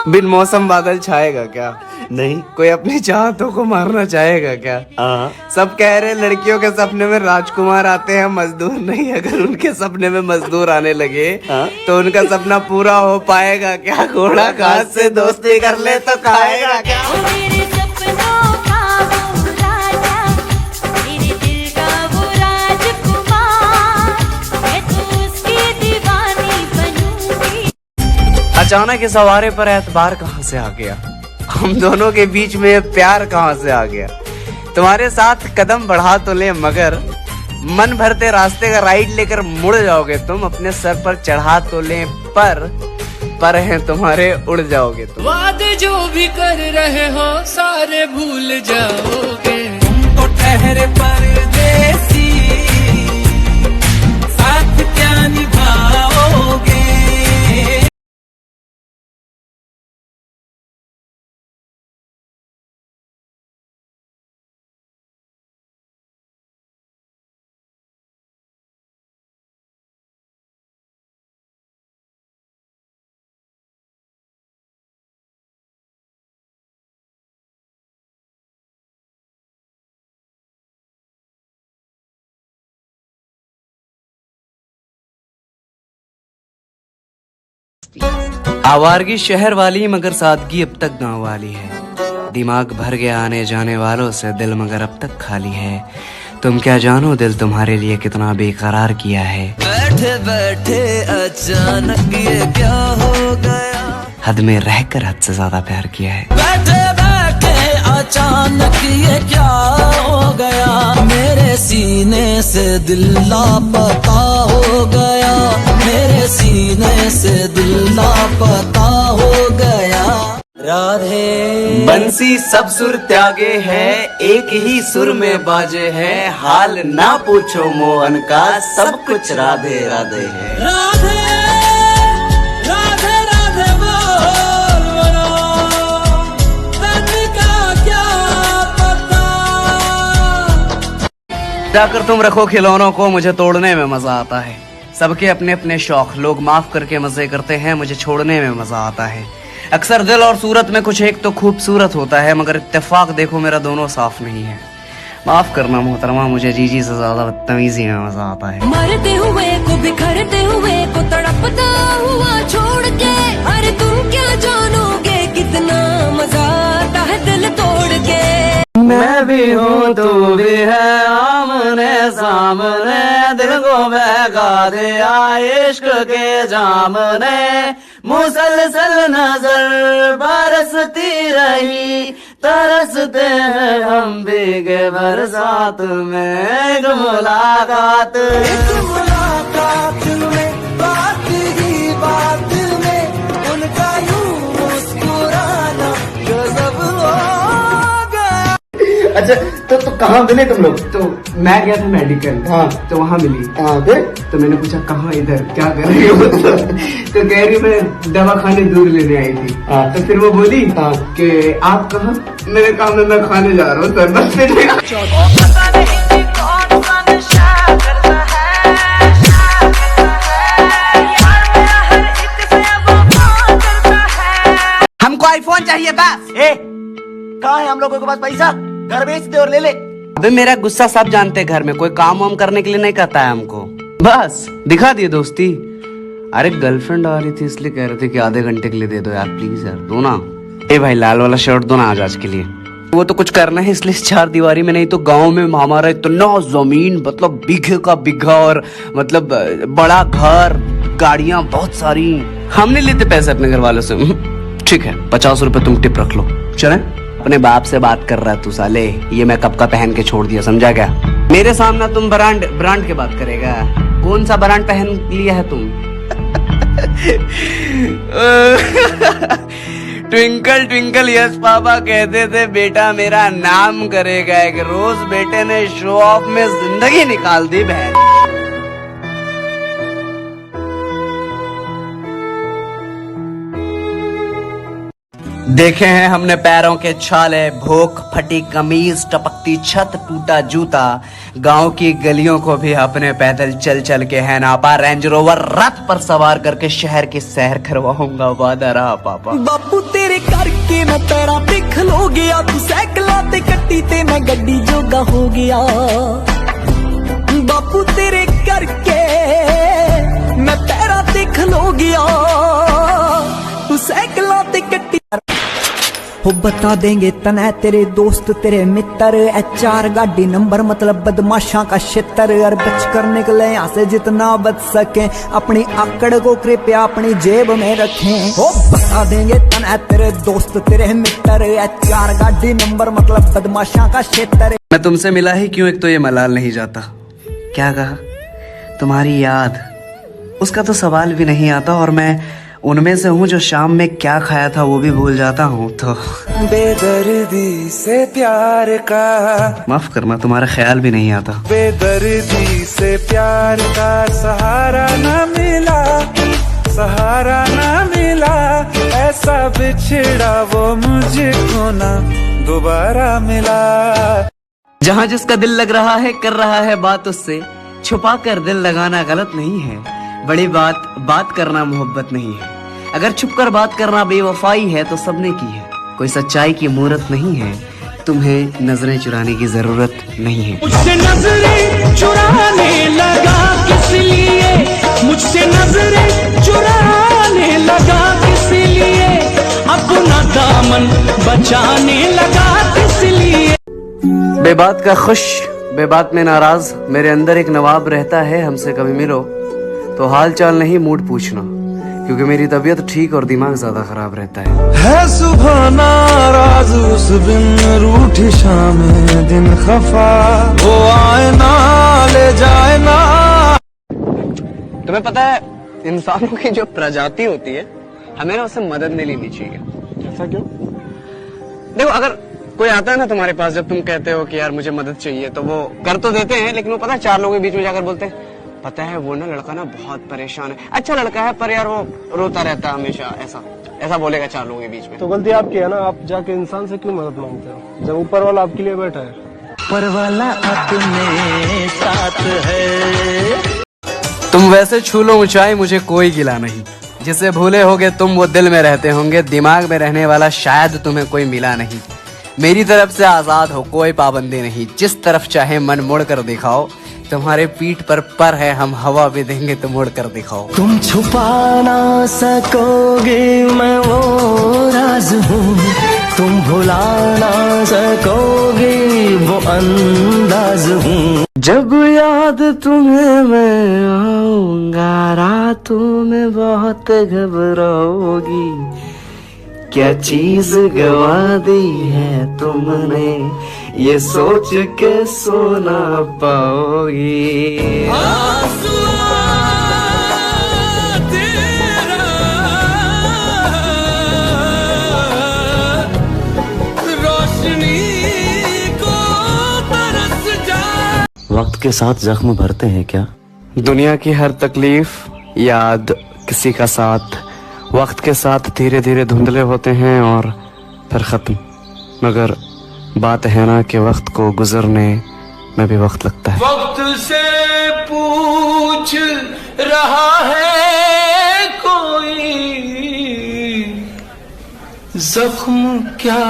बिन मौसम बादल छाएगा क्या? नहीं। कोई अपनी चाहतों को मारना चाहेगा क्या? सब कह रहे लड़कियों के सपने में राजकुमार आते हैं, मजदूर नहीं। अगर उनके सपने में मजदूर आने लगे तो उनका सपना पूरा हो पाएगा क्या? घोड़ा घास से दोस्ती कर ले तो खाएगा क्या? अचानक इस सवारे पर एतबार कहाँ से आ गया? हम दोनों के बीच में प्यार कहाँ से आ गया? तुम्हारे साथ कदम बढ़ा तो ले, मगर मन भरते रास्ते का राइड लेकर मुड़ जाओगे तुम। अपने सर पर चढ़ा तो ले, पर हैं तुम्हारे, उड़ जाओगे तुम। वादे जो भी कर रहे हो सारे भूल जाओगे। तुम तो ठहरे परदेसी, साथ क्या निभाओगे? आवारगी शहर वाली मगर सादगी अब तक गांव वाली है। दिमाग भर गया आने जाने वालों से, दिल मगर अब तक खाली है। तुम क्या जानो दिल तुम्हारे लिए कितना बेकरार किया है। बैठे बैठे अचानक ये क्या हो गया? हद में रहकर हद से ज्यादा प्यार किया है। बैठे बैठे अचानक ये क्या हो गया? मेरे सीने से दिल लापता हो गया, मेरे सीने से दिल लापता हो गया। राधे बंसी सब सुर त्यागे है, एक ही सुर में बाजे है। हाल ना पूछो मोहन का, सब कुछ राधे राधे है। राधे राधे राधे बोलो, तन का क्या पता? जाकर तुम रखो खिलौनों को, मुझे तोड़ने में मजा आता है। सबके अपने अपने शौक, लोग माफ करके मजे करते हैं, मुझे छोड़ने में मजा आता है। अक्सर दिल और सूरत में कुछ एक तो खूबसूरत होता है, मगर इत्तेफाक देखो मेरा दोनों साफ नहीं है। माफ करना मोहतरमा, मुझे जीजी से ज्यादा बदतमीजी में मजा आता है। मरते हुए को बिखरते हुए को तड़पता हुआ छोड़ के, अरे तुम क्या जानोगे कितना मजा आता है दिल तोड़ के। मैं भी हूँ तू भी है, आमने सामने दिल को बहका दे इश्क के जामने। मुसलसल नजर बरसती रही, तरसते हैं हम भीगे बरसात में। एक मुलाकात में, बात ही बात में, उनका यूं मुस्कुराना गजब हो गया। अच्छा तो कहाँ मिले तुम लोग? तो मैं गया था मेडिकल, तो वहाँ मिली। तो मैंने पूछा कहाँ, इधर क्या कर रही हो? तो कह रही मैं दवा खाने दूध लेने आई थी। तो फिर वो बोली कि आप कहाँ? मैंने कहा मैं खाने जा रहा हूँ सर, बस हमको आईफोन चाहिए बस। कहाँ है हम लोगों के पास पैसा? घर बेच दे और ले ले। अबे मेरा गुस्सा सब जानते हैं, घर में कोई काम वाम करने के लिए नहीं कहता है हमको, बस दिखा दिए दोस्ती। अरे गर्लफ्रेंड आ रही थी इसलिए कह रहे थे कि आधे घंटे के लिए दे दो यार, प्लीज यार दो ना। ए भाई लाल वाला शर्ट दो ना आज के लिए। वो तो कुछ करना है इसलिए चार दीवारी में, नहीं तो गांव में हमारा इतना जमीन, मतलब बीघे का बीघा, और मतलब बड़ा घर, गाड़ियां बहुत सारी। हम नहीं लेते पैसे अपने घर वालों से। ठीक है 50 रुपए तुम टिप रख लो, चले। अपने बाप से बात कर रहा है तू साले, ये मैं कब का पहन के छोड़ दिया, समझा क्या? मेरे सामने तुम ब्रांड की बात करेगा? कौन सा ब्रांड पहन लिया है तुम? ट्विंकल ट्विंकल यस पापा कहते थे बेटा मेरा नाम करेगा एक रोज। बेटे ने शो ऑफ में जिंदगी निकाल दी बहन। देखे हैं हमने पैरों के छाले, भोक फटी कमीज, टपकती छत, टूटा जूता। गांव की गलियों को भी अपने पैदल चल चल के है नापा। रेंज रोवर रथ पर सवार करके शहर की सैर करवाऊंगा, वादा रहा पापा। बापू तेरे करके मैं पैरा देख लो गया, तू साइकिला ते कट्टी ते मैं गड्डी जोगा हो गया। बापू तेरे करके मैं पैरा देख लो गया, तू साइकिला ते कट्टी। हो बता देंगे तने तेरे दोस्त तेरे मित्र, HR गाड़ी नंबर मतलब बदमाशा का क्षेत्र। और बच कर निकले यहाँ से जितना बच सके, अपनी आकड़ को कृपया अपनी जेब में रखें। हो बता देंगे तने तेरे दोस्त तेरे मित्र, HR गाड़ी नंबर मतलब बदमाशा का क्षेत्र। मैं तुमसे मिला ही क्यों, एक तो ये मलाल नहीं जाता। क्या कहा? तुम्हारी याद, उसका तो सवाल भी नहीं आता। और मैं उनमें से हूँ जो शाम में क्या खाया था वो भी भूल जाता हूँ। तो बेदर्दी से प्यार का, माफ करना, तुम्हारा ख्याल भी नहीं आता। बेदर्दी से प्यार का सहारा ना मिला, सहारा ना मिला। ऐसा बिछड़ा वो मुझको ना दोबारा मिला। जहाँ जिसका दिल लग रहा है कर रहा है बात उससे, छुपा कर दिल लगाना गलत नहीं है। बड़ी बात करना मोहब्बत नहीं है। अगर छुपकर बात करना बेवफाई है तो सबने की है। कोई सच्चाई की मूरत नहीं है, तुम्हें नजरें चुराने की जरूरत नहीं है। मुझसे नजरें चुराने लगा किस लिए, मुझसे नजरें चुराने लगा किस लिए, अपना दामन बचाने लगा किस लिए। बेबात का खुश, बेबात में नाराज, मेरे अंदर एक नवाब रहता है। हमसे कभी मिलो तो हाल चाल नहीं मूड पूछना, क्योंकि मेरी तबीयत ठीक और दिमाग ज्यादा खराब रहता है सुबह नाराज उस बिन रूठी शाम दिन खफा, वो आए ना ले जाए ना। तुम्हें पता है इंसानों की जो प्रजाति होती है, हमें ना उससे मदद नहीं लेनी चाहिए। ऐसा क्यों? देखो, अगर कोई आता है ना तुम्हारे पास, जब तुम कहते हो कि यार मुझे मदद चाहिए, तो वो कर तो देते हैं, लेकिन वो पता है 4 लोगों के बीच में जाकर बोलते हैं, पता है वो ना लड़का ना बहुत परेशान है। अच्छा लड़का है पर यार वो रोता रहता है हमेशा, ऐसा बोलेगा 4 लोगों के बीच में। तो गलती आपकी है ना, आप जाके इंसान से क्यों मदद मांगते हो जब ऊपर वाला आपके लिए बैठा है? ऊपर वाला अपने साथ है। तुम वैसे छू लो ऊंचाई, मुझे कोई गिला नहीं। जिसे भूले होगे तुम वो दिल में रहते होंगे, दिमाग में रहने वाला शायद तुम्हें कोई मिला नहीं। मेरी तरफ से आजाद हो, कोई पाबंदी नहीं, जिस तरफ चाहे मन मोड़ कर दिखाओ। तुम्हारे पीठ पर है, हम हवा भी देंगे तो मोड़ कर दिखाओ। तुम छुपा ना सकोगे मैं वो राज हूँ, तुम भुला ना सकोगे वो अंदाज हूँ। जब याद तुम्हें मैं आऊंगा, रातों में बहुत घबराओगी। क्या चीज गवा दी है तुमने, ये सोच के सो ना पाओगी। रोशनी को तरस जा। वक्त के साथ जख्म भरते हैं क्या? दुनिया की हर तकलीफ, याद, किसी का साथ वक्त के साथ धीरे धीरे धुंधले होते हैं और फिर खत्म। मगर बात है ना कि वक्त को गुजरने में भी वक्त लगता है। वक्त से पूछ रहा है कोई, जख्म क्या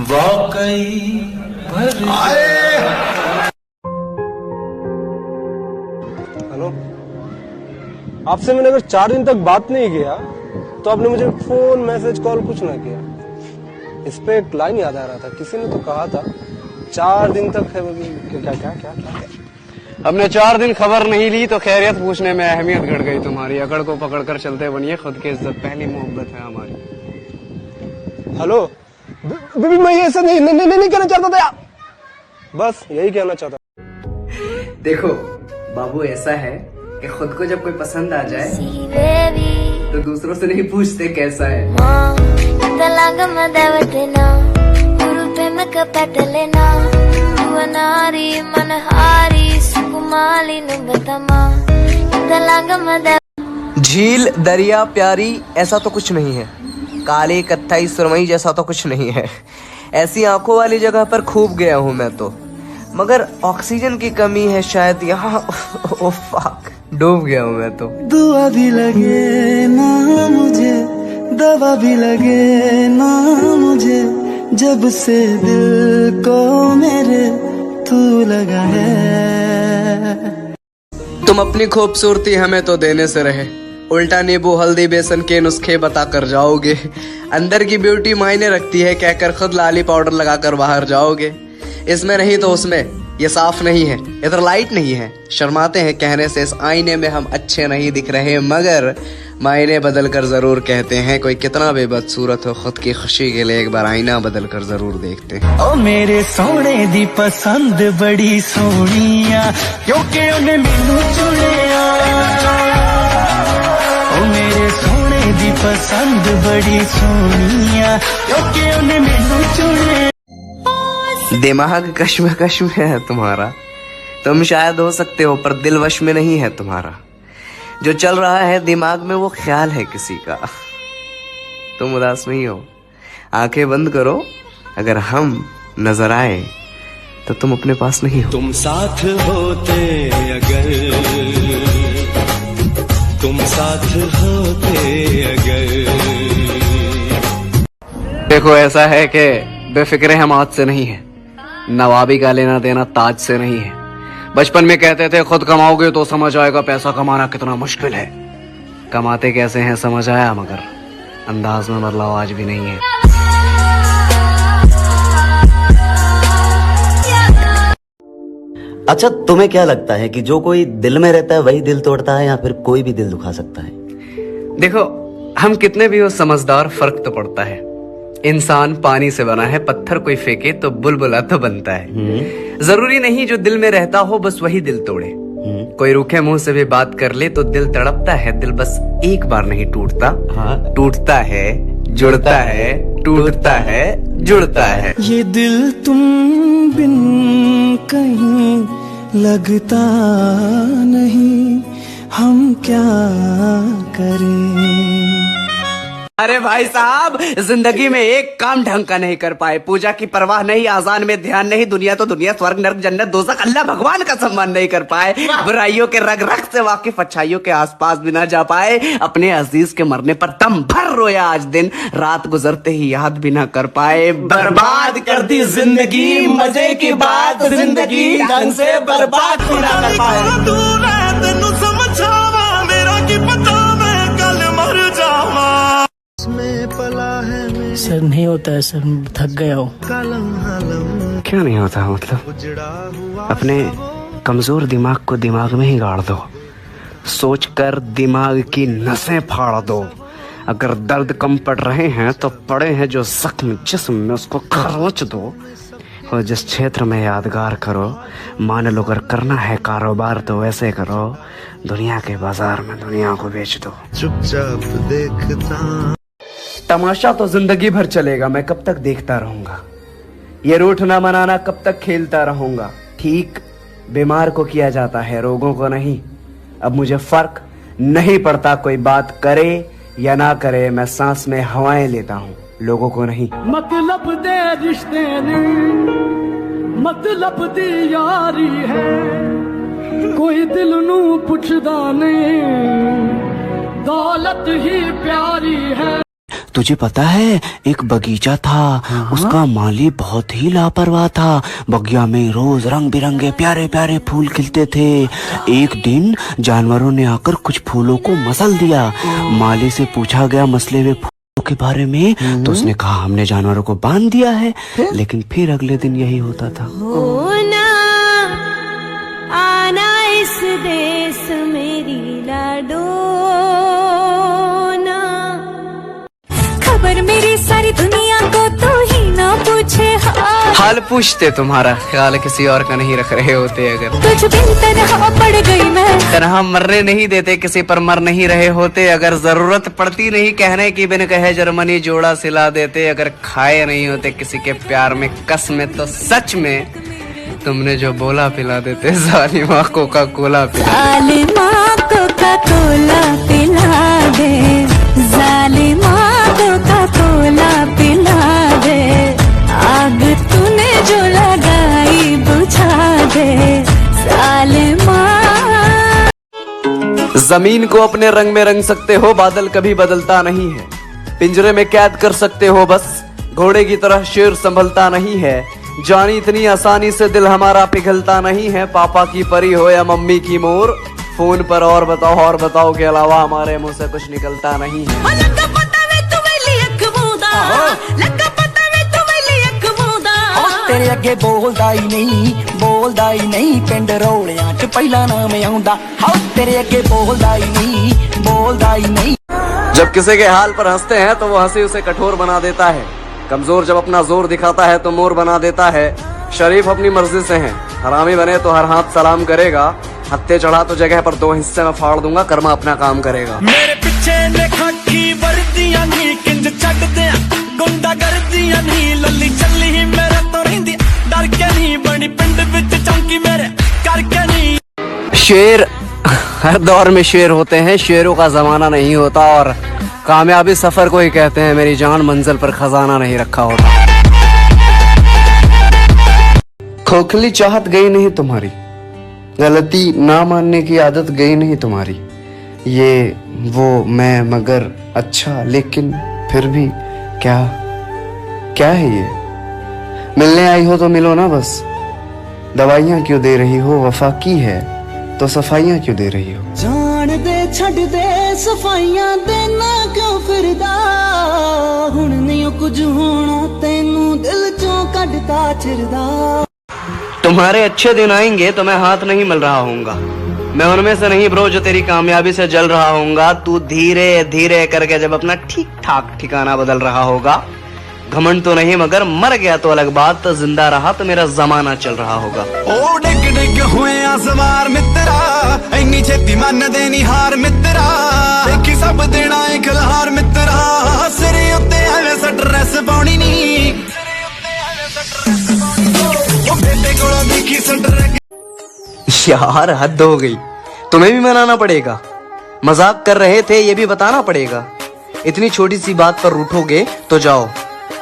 वाकई भर। हेलो, आपसे मैंने अगर 4 दिन तक बात नहीं किया तो आपने मुझे फोन मैसेज कॉल कुछ ना किया। इस पे एक लाइन याद आ रहा था, किसी ने तो कहा था 4 दिन तक है। क्या क्या क्या क्या? हमने 4 दिन खबर नहीं ली तो खैरियत पूछने में अहमियत घट गई तुम्हारी। अकड़ को पकड़ कर चलते बनिए, खुद की इज्जत पहली मोहब्बत है हमारी। हेलो बीबी, मैं ये ऐसा नहीं कहना चाहता था यार, बस यही कहना चाहता। देखो बाबू, ऐसा है कि खुद को जब कोई पसंद आ जाए तो दूसरों से नहीं पूछते कैसा है। झील दरिया प्यारी ऐसा तो कुछ नहीं है, काली कत्थई सुरमई जैसा तो कुछ नहीं है। ऐसी आंखों वाली जगह पर खूब गया हूं मैं तो, मगर ऑक्सीजन की कमी है शायद यहाँ। ओह फक, डूब गया हूं मैं तो। दुआ भी लगे ना मुझे, दवा भी लगे ना मुझे, जब से दिल को मेरे तू लगा है। तुम अपनी खूबसूरती हमें तो देने से रहे, उल्टा नींबू हल्दी बेसन के नुस्खे बता कर जाओगे। अंदर की ब्यूटी मायने रखती है कहकर खुद लाली पाउडर लगाकर बाहर जाओगे। इसमें नहीं तो उसमें, ये साफ नहीं है, इधर लाइट नहीं है। शर्माते हैं कहने से इस आईने में हम अच्छे नहीं दिख रहे, मगर मायने बदल कर जरूर कहते हैं। कोई कितना भी बदसूरत हो, खुद की खुशी के लिए एक बार आईना बदल कर जरूर देखते हैं। ओ मेरे सोने दी पसंद बड़ी सोनिया, क्योंकि उन्हें मैनू चुनिया। ओ मेरे सोने दी पसंद बड़ी सोनिया, क्योंकि उन्हें मैनू चुनिया। दिमाग कश्मकश में है तुम्हारा, तुम शायद हो सकते हो पर दिल वश में नहीं है तुम्हारा। जो चल रहा है दिमाग में वो ख्याल है किसी का। तुम उदास नहीं हो, आंखें बंद करो, अगर हम नजर आए तो तुम अपने पास नहीं हो। तुम साथ होते अगर, तुम साथ होते अगर। देखो ऐसा है कि बेफिक्रे हम आज से नहीं है, नवाबी का लेना देना ताज से नहीं है। बचपन में कहते थे खुद कमाओगे तो समझ आएगा पैसा कमाना कितना मुश्किल है। कमाते कैसे हैं समझ आया, मगर अंदाज में बदलाव आज भी नहीं है। अच्छा, तुम्हें क्या लगता है कि जो कोई दिल में रहता है वही दिल तोड़ता है, या फिर कोई भी दिल दुखा सकता है? देखो, हम कितने भी हो समझदार, फर्क तो पड़ता है। इंसान पानी से बना है, पत्थर कोई फेंके तो बुलबुला तो बनता है। जरूरी नहीं जो दिल में रहता हो बस वही दिल तोड़े। कोई रूखे मुंह से भी बात कर ले तो दिल तड़पता है। दिल बस एक बार नहीं टूटता, टूटता है, जुड़ता है, टूटता है, जुड़ता है। ये दिल तुम बिन कहीं लगता नहीं, हम क्या करें। अरे भाई साहब, जिंदगी में एक काम ढंग का नहीं कर पाए। पूजा की परवाह नहीं, आजान में ध्यान नहीं, दुनिया तो दुनिया, स्वर्ग नर्क जन्नत दोज़ख अल्लाह भगवान का सम्मान नहीं कर पाए। बुराइयों के रग रग से वाकिफ, अच्छाइयों के आसपास भी ना जा पाए। अपने अजीज के मरने पर दम भर रोया आज दिन, रात गुजरते ही याद भी ना कर पाए। बर्बाद कर दी जिंदगी, मजे की बात जिंदगी ढंग से बर्बाद भी ना कर पाए। सर नहीं होता है सर, थक गया हूँ। क्यों नहीं होता? मतलब अपने कमजोर दिमाग को दिमाग में ही गाड़ दो, सोचकर दिमाग की नसें फाड़ दो। अगर दर्द कम पड़ रहे हैं तो पड़े हैं जो जख्म जिस्म में, उसको खरोच दो। और जिस क्षेत्र में यादगार करो, मान लो अगर करना है कारोबार तो वैसे करो, दुनिया के बाजार में दुनिया को बेच दो। चुपचाप देखता, तमाशा तो जिंदगी भर चलेगा, मैं कब तक देखता रहूंगा। ये रूठना मनाना कब तक खेलता रहूंगा। ठीक बीमार को किया जाता है, रोगों को नहीं। अब मुझे फर्क नहीं पड़ता कोई बात करे या ना करे, मैं सांस में हवाएं लेता हूँ, लोगों को नहीं। मतलब दे रिश्ते नहीं, मतलब दी यारी है, कोई दिल नू पुछदा नहीं, दौलत ही प्यारी है। तुझे पता है एक बगीचा था, उसका माली बहुत ही लापरवाह था। बगिया में रोज रंग बिरंगे प्यारे प्यारे फूल खिलते थे। एक दिन जानवरों ने आकर कुछ फूलों को मसल दिया। माली से पूछा गया मसले हुए फूलों के बारे में, तो उसने कहा हमने जानवरों को बांध दिया है। लेकिन फिर अगले दिन यही होता था। होना आना इस देश मेरी लाडो, खबर मेरी सारी दुनिया को तो ही ना पूछे। हाल पूछते तुम्हारा, ख्याल किसी और का नहीं रख रहे होते। अगर तुझ बिन तन्हा पड़ गई मैं, तन्हा मरने नहीं देते, किसी पर मर नहीं रहे होते। अगर जरूरत पड़ती नहीं कहने की, बिन कहे जर्मनी जोड़ा सिला देते। अगर खाए नहीं होते किसी के प्यार में कसम, तो सच में तुमने जो बोला पिला देते। जालिमा कोका कोला जालिमा कोका कोला पिला दे, जालिमा कोका जमीन को अपने रंग में रंग सकते हो, बादल कभी बदलता नहीं है। पिंजरे में कैद कर सकते हो बस, घोड़े की तरह शेर संभलता नहीं है। जानी इतनी आसानी से दिल हमारा पिघलता नहीं है। पापा की परी हो या मम्मी की मोर, फोन पर और बताओ के अलावा हमारे मुंह से कुछ निकलता नहीं है। लगा पता वे तू वेली अख मूंदा, लगा पता वे तू वेली अख मूंदा। तेरे अगे बोलदा ही नहीं पिंड रौलियां च पहला नाम आउंदा। हाओ तेरे अगे बोलदा ही नहीं। जब किसी के हाल पर हंसते हैं तो वो हंसी उसे कठोर बना देता है। कमजोर जब अपना जोर दिखाता है तो मोर बना देता है। शरीफ अपनी मर्जी से हैं, हरामी बने तो हर हाथ सलाम करेगा। हत्ते चढ़ा तो जगह पर 2 हिस्से में फाड़ दूंगा, कर्मा अपना काम करेगा। मेरे पीछे ने खाकी वर्दियां नी किंज छड़ दे, गुंडा गर्दियां नी लल्ली चली ही मेरे तो रहिंदी। डर के नहीं बनी पिंड विच चौंकी मेरे करके नहीं। शेर हर दौर में शेर होते हैं, शेरों का जमाना नहीं होता। और कामयाबी सफर को ही कहते हैं मेरी जान, मंजिल पर खजाना नहीं रखा होता। खोखली चाहत गई नहीं तुम्हारी, गलती ना मानने की आदत गई नहीं तुम्हारी। ये वो मैं मगर अच्छा, लेकिन फिर भी क्या है ये? मिलने आई हो तो मिलो ना बस, दवाइयाँ क्यों दे रही हो? वफा की है तो सफाइयाँ क्यों दे रही हो? जान दे छड़ दे सफाइयां देना क्यों फिरदा, हुण नहीं कुछ होना तेनू दिल चों कढदा चिरदा। तुम्हारे अच्छे दिन आएंगे तो मैं हाथ नहीं मिल रहा हूँगा, मैं उनमें से नहीं ब्रो जो तेरी कामयाबी से जल रहा हूँगा। तू धीरे धीरे करके जब अपना ठीक ठाक ठिकाना बदल रहा होगा। घमंड तो नहीं मगर मर गया तो अलग बात, जिंदा रहा तो मेरा जमाना चल रहा होगा। ओ डिग डिग हुए आसमार मित्रा, इन्नी छेती मन देनी हार मित्रा। देखी सब देना एक लहार मित्रा, सिरे उत्ते एवें स्ट्रेस पाउणी नी। ओ बेटे कोलों देखी स्ट्रेस। यार हद हो गई, तुम्हें भी मनाना पड़ेगा। मजाक कर रहे थे ये भी बताना पड़ेगा। इतनी छोटी सी बात पर रूठोगे तो जाओ,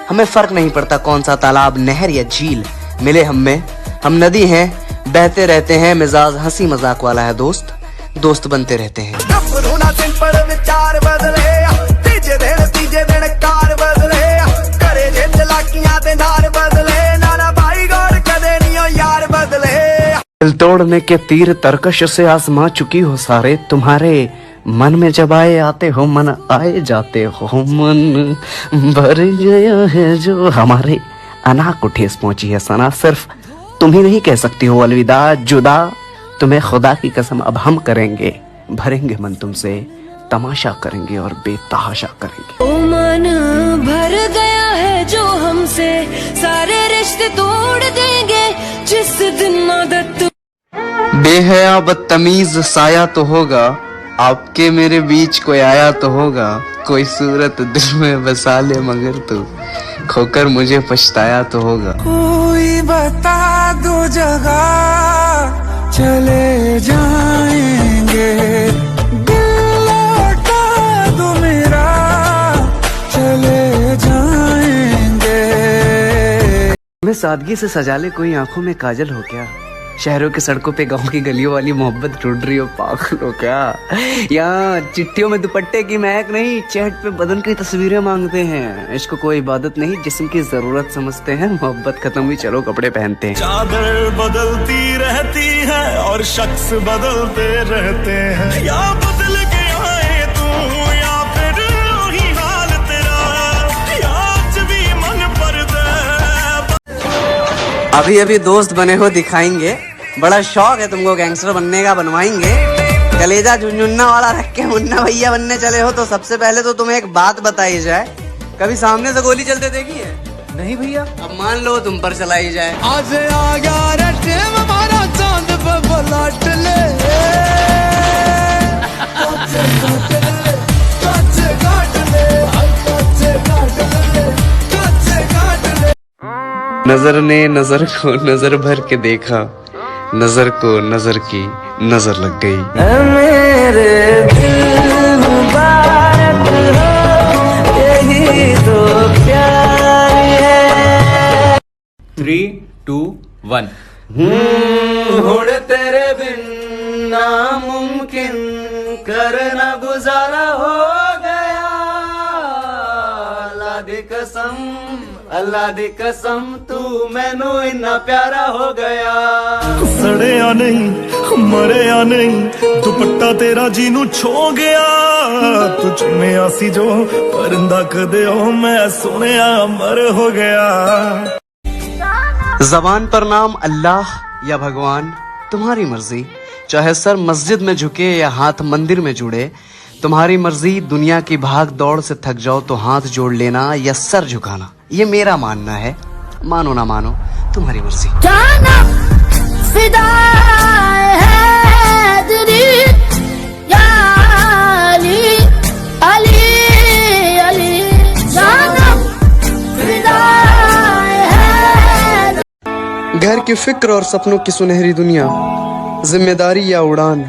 हमें फर्क नहीं पड़ता कौन सा तालाब, नहर या झील मिले हम नदी हैं, बहते रहते हैं। मिजाज हंसी मजाक वाला है दोस्त बनते रहते हैं। सिंपल विचार बदले, तीजे दिन कार बदले, करे जे चलाकियां ते नार बदले, नाना भाई गौर कदे नहीं यार बदले। दिल तोड़ने के तीर तरकश से आजमा चुकी हो सारे, तुम्हारे मन में जब आते हो मन आए जाते हो। मन भर गया है जो हमारे अना को ठेस पहुंची है सना, सिर्फ तुम ही नहीं कह सकती हो अलविदा। जुदा तुम्हें खुदा की कसम अब हम करेंगे, भरेंगे मन तुमसे, तमाशा करेंगे और बेतहाशा करेंगे। ओ मन भर गया है जो हमसे, सारे रिश्ते तोड़ देंगे जिस दिन आदत। बेहया बदतमीज साया तो होगा, आपके मेरे बीच कोई आया तो होगा। कोई सूरत दिल में बसा ले मगर तू खोकर मुझे पछताया तो होगा। कोई बता दो जगह चले जाएंगे, दिल लौटा दो मेरा चले जाएंगे। मैं सादगी से सजा ले कोई आंखों में काजल हो क्या, शहरों की सड़कों पे गांव की गलियों वाली मोहब्बत ढूंढ रही हो पागल हो क्या। यहाँ चिट्ठियों में दुपट्टे की महक नहीं, चैट पे बदन की तस्वीरें मांगते हैं। इश्क कोई इबादत नहीं जिस्म की जरूरत समझते हैं, मोहब्बत खत्म हुई चलो कपड़े पहनते हैं। चादर बदलती रहती है और शख्स बदलते रहते हैं, या बदल गया है तू या फिर वही हाल तेरा, या आज भी मन पर अभी अभी दोस्त बने हो दिखाएंगे, बड़ा शौक है तुमको गैंगस्टर बनने का, बनवाएंगे। कलेजा झुनझुन्ना वाला रख के मुन्ना भैया बनने चले हो तो सबसे पहले तो तुम्हें एक बात बताई जाए, कभी सामने से गोली चलते देखी है? नहीं भैया। अब मान लो तुम पर चलाई जाए। आज आ गया रे टेम हमारा चांद पे पलट ले। नजर ने नजर को नजर भर के देखा, नजर को नजर की नजर लग गई। मेरे दिल मुबारक हो, यही तो प्यार है। 3, 2, 1। हुण तेरे बिन नामुमकिन करना गुजारा हो गया। अल्लाह दी कसम तू मैनू इन्ना प्यारा हो गया। सड़िया नहीं मरिया नहीं दुपट्टा तेरा जीनू छो गया। तू चुनिया सी जो परिंदा कदे हो मैं सुनिया मर हो गया। जबान पर नाम अल्लाह या भगवान तुम्हारी मर्जी, चाहे सर मस्जिद में झुके या हाथ मंदिर में जुड़े तुम्हारी मर्जी। दुनिया की भाग दौड़ से थक जाओ तो हाथ जोड़ लेना या सर झुकाना, ये मेरा मानना है। मानो ना मानो तुम्हारी मर्जी। जाना फिदा है तेरी या अली अली अली जाना फिदा है। घर की फिक्र और सपनों की सुनहरी दुनिया, जिम्मेदारी या उड़ान,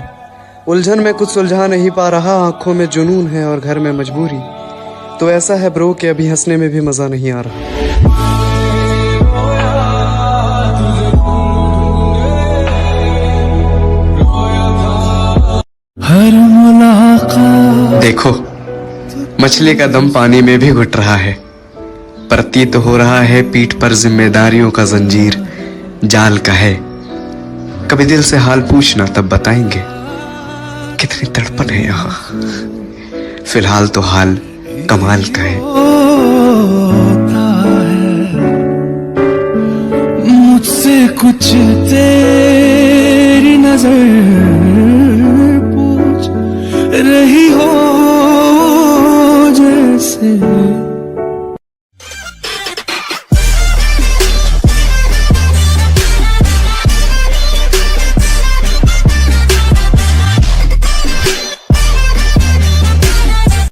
उलझन में कुछ सुलझा नहीं पा रहा। आंखों में जुनून है और घर में मजबूरी। तो ऐसा है ब्रो कि अभी हंसने में भी मजा नहीं आ रहा। हर मुलाकात देखो मछली का दम पानी में भी घुट रहा है। प्रतीत हो रहा है पीठ पर जिम्मेदारियों का जंजीर जाल का है। कभी दिल से हाल पूछना तब बताएंगे कितनी तड़पन है यहाँ। फिलहाल तो हाल कमाल का है। मुझसे कुछ तेरी नजर पूछ रही हो जैसे